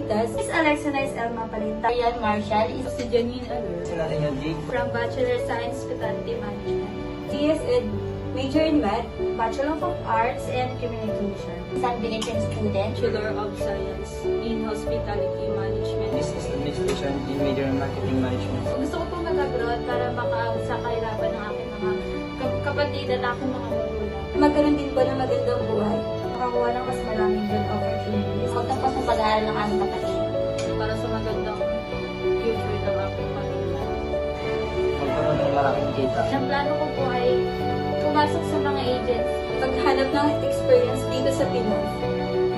Balitas. Miss Alexa Nice Elma Palinta. Ryan Marshall. Si Janine Alur. Sinarinya Jake. From Bachelor Science Hospitality Management. TS Ed. Major in Math. Bachelor of Arts and Communication. San Benito student. Bachelor of Science in Hospitality Management. Business Administration in Major in Marketing Management. Gusto ko pong mag-abroad para makaawit sa kahirapan ng aking mga kapatid at aking mga magulang. Magkaroon din po ng magandang buhay. Makakuha ng mas maraming good opportunities. Magtapos ng pag-aaral ng aming kapatid. Para sa magandang future ng aking pamilya. Magkaroon ng malaking kita. Ang plano ko po ay pumasok sa mga agents, maghanap ng experience dito sa Pinas,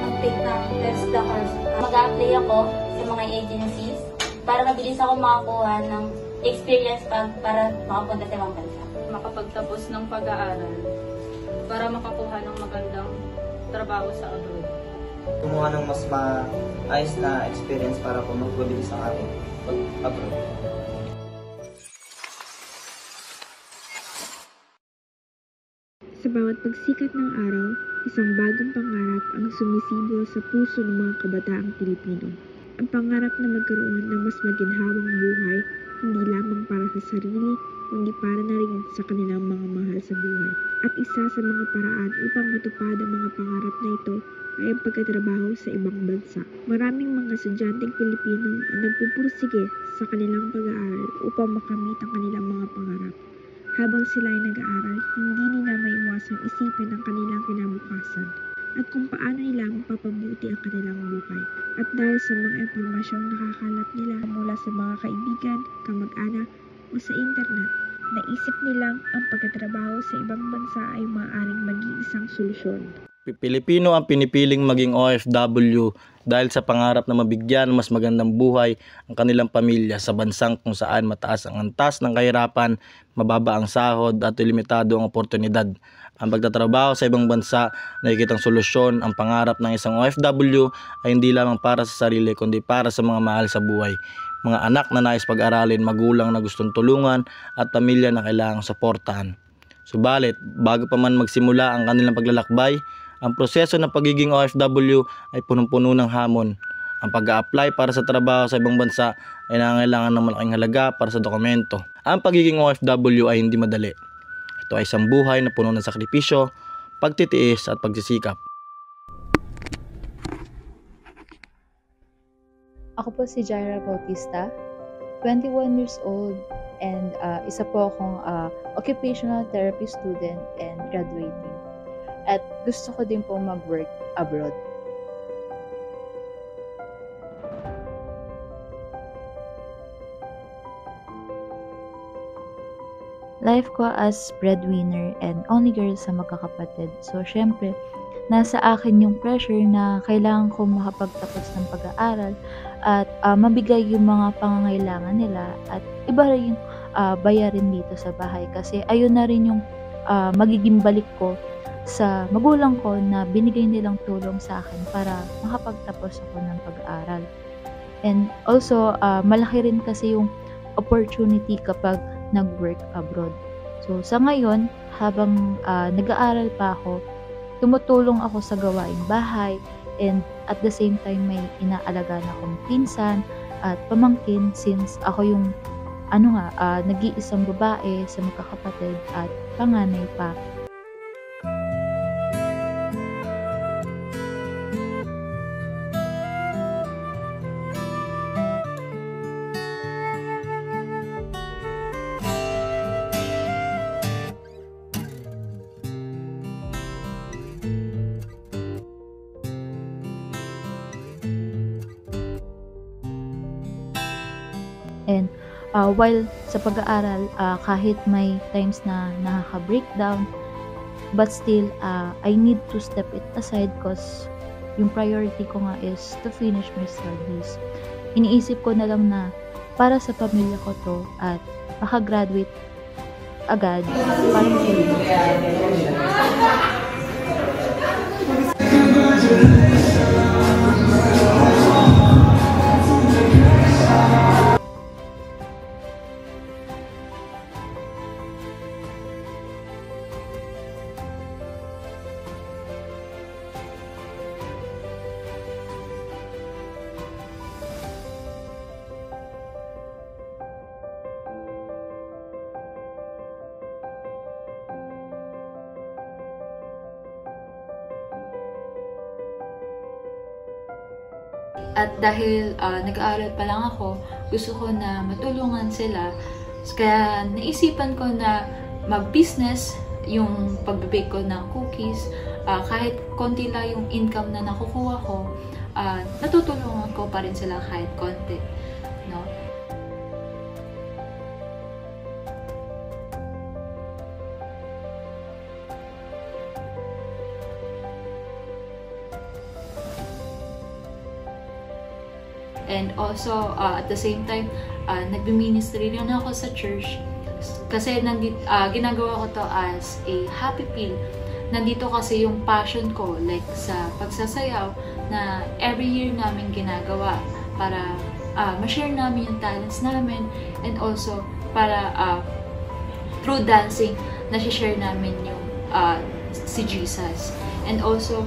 mag-take ng test the course. Mag-a-apply ako sa mga agencies para mabilis ako makakuha ng experience para makapunta sa ibang bansa. Makapagtapos ng pag-aaral para makakuha ng magandang trabaho sa abroad. Kumuha ng mas maayos na experience para po magpabilis ang ating pag-abroad. Sa bawat pagsikat ng araw, isang bagong pangarap ang sumisibol sa puso ng mga kabataang Pilipino. Ang pangarap na magkaroon ng mas maginhawang buhay, hindi lamang para sa sarili, kundi para na rin sa kanilang mga mahal sa buhay. At isa sa mga paraan upang matupad ang mga pangarap na ito ay ang pagkatrabaho sa ibang bansa. Maraming mga estudyanteng Pilipino ang nagpupursige sa kanilang pag-aaral upang makamit ang kanilang mga pangarap. Habang sila ay nag-aaral, hindi nila maiwasang isipin ang kanilang kinabukasan at kung paano nila mapapabuti ang kanilang buhay. At dahil sa mga impormasyong nakakalap nila mula sa mga kaibigan, kamag-anak o sa internet, naisip nilang ang pagtatrabaho sa ibang bansa ay maaaring maging isang solusyon. Pilipino ang pinipiling maging OFW dahil sa pangarap na mabigyan ng mas magandang buhay ang kanilang pamilya sa bansang kung saan mataas ang antas ng kahirapan, mababa ang sahod at limitado ang oportunidad. Ang pagtatrabaho sa ibang bansa, nakikitang solusyon. Ang pangarap ng isang OFW ay hindi lamang para sa sarili kundi para sa mga mahal sa buhay. Mga anak na nais pag-aralin, magulang na gustong tulungan at pamilya na kailangang suportahan. Subalit, bago pa man magsimula ang kanilang paglalakbay, ang proseso ng pagiging OFW ay punong-puno ng hamon. Ang pag-a-apply para sa trabaho sa ibang bansa ay nangangailangan ng malaking halaga para sa dokumento. Ang pagiging OFW ay hindi madali. Ito ay isang buhay na puno ng sakripisyo, pagtitiis at pagsisikap. Ako po si Jaira Bautista, 21 years old, and isa po akong occupational therapy student and graduating. At gusto ko din po mag-work abroad. Life ko as breadwinner and only girl sa magkakapatid. So, syempre, nasa akin yung pressure na kailangan ko makapagtapos ng pag-aaral at mabigay yung mga pangangailangan nila at iba rin yung bayarin dito sa bahay kasi ayun na rin yung magiging balik ko sa magulang ko na binigay nilang tulong sa akin para makapagtapos ako ng pag-aaral. And also, malaki rin kasi yung opportunity kapag nag-work abroad. So, sa ngayon, habang nag-aaral pa ako, tumutulong ako sa gawaing bahay and at the same time may inaalagaan akong pinsan at pamangkin since ako yung nag-iisang babae sa magkakapatid at panganay pa. And while sa pag-aaral, kahit may times na nakaka-breakdown, but still, I need to step it aside because yung priority ko nga is to finish my studies. Iniisip ko na lang na para sa pamilya ko to at makagraduate agad para At dahil nag-aaral pa lang ako, gusto ko na matulungan sila. Kaya naisipan ko na mag-business yung pag-bake ko ng cookies. Kahit konti lang yung income na nakukuha ko, natutulungan ko pa rin sila kahit konti. No? And also, at the same time, nagbi-ministry rin ako sa church. Kasi ginagawa ko to as a happy pill. Nandito kasi yung passion ko, like sa pagsasayaw, na every year namin ginagawa para ma-share namin yung talents namin, and also para through dancing, na-share namin yung si Jesus. And also,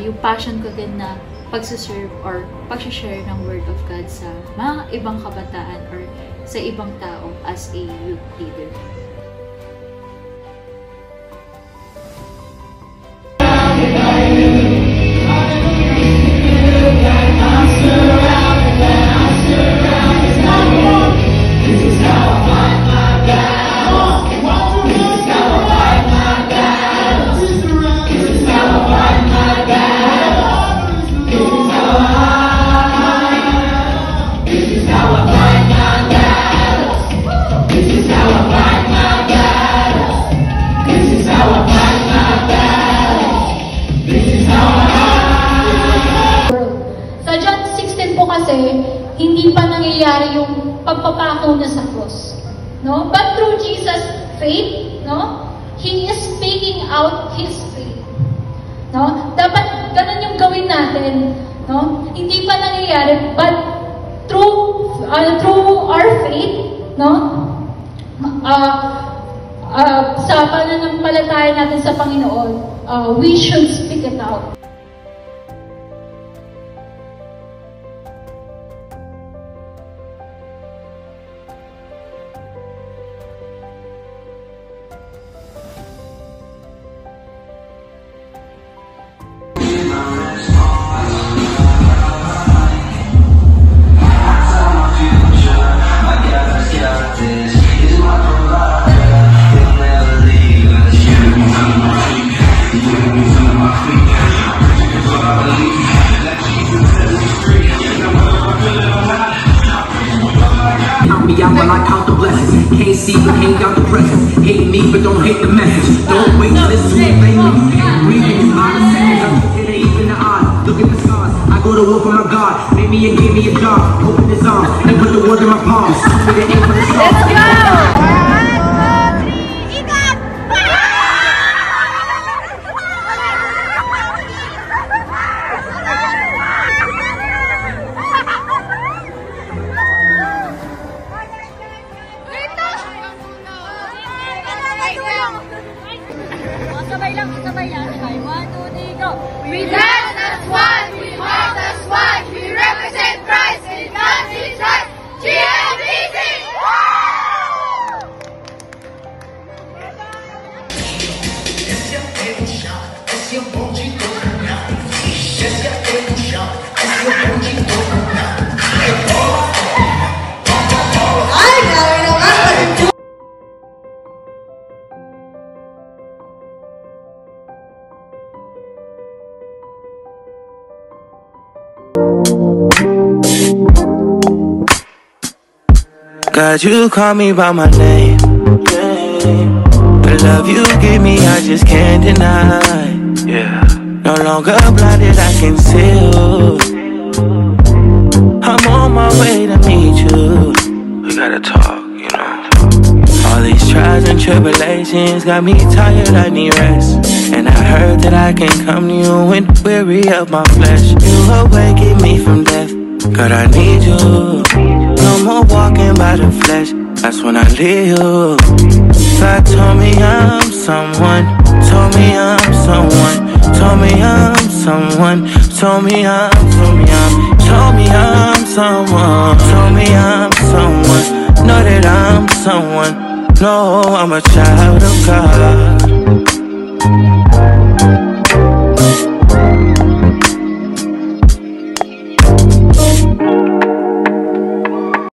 yung passion ko din na pagsaserve or pag-share ng Word of God sa mga ibang kabataan or sa ibang tao as a youth leader. Hindi pa nangyayari yung pagpapako na sa cross, no? But through Jesus' faith, no? He is speaking out His faith, no? Dapat ganun yung gawin natin, no? Hindi pa nangyayari, but through our faith, no? Sa pananampalataya natin sa Panginoon, we should speak it out. While I count the blessings, can't see but can't count the presents. Hate me but don't hate the message. Don't wait till it's too late. Breathing is out of seconds. I'm hitting it even the odds. Look at the scars. I go to war for my God. Made me and gave me a job. Open his arms and put the world in my palms. With an aim for the stars. Let's go! Sabay yan. 1, 2, 3, go! We dance as one, we walk as one, we represent Christ, we dance is right, GMBC! God, you call me by my name. The love you give me, I just can't deny. Yeah. No longer blinded, I can see you. I'm on my way to meet you. We gotta talk, you know. All these trials and tribulations got me tired, I need rest. And I heard that I can come to you when weary of my flesh. You awaken me from death. God, I need you. No more walking by the flesh. That's when I leave you. God told me I'm someone. Told me I'm someone. Told me I'm someone. Told me I'm someone. Told me I'm someone. Told me I'm someone. Know that I'm someone. No, I'm a child of God.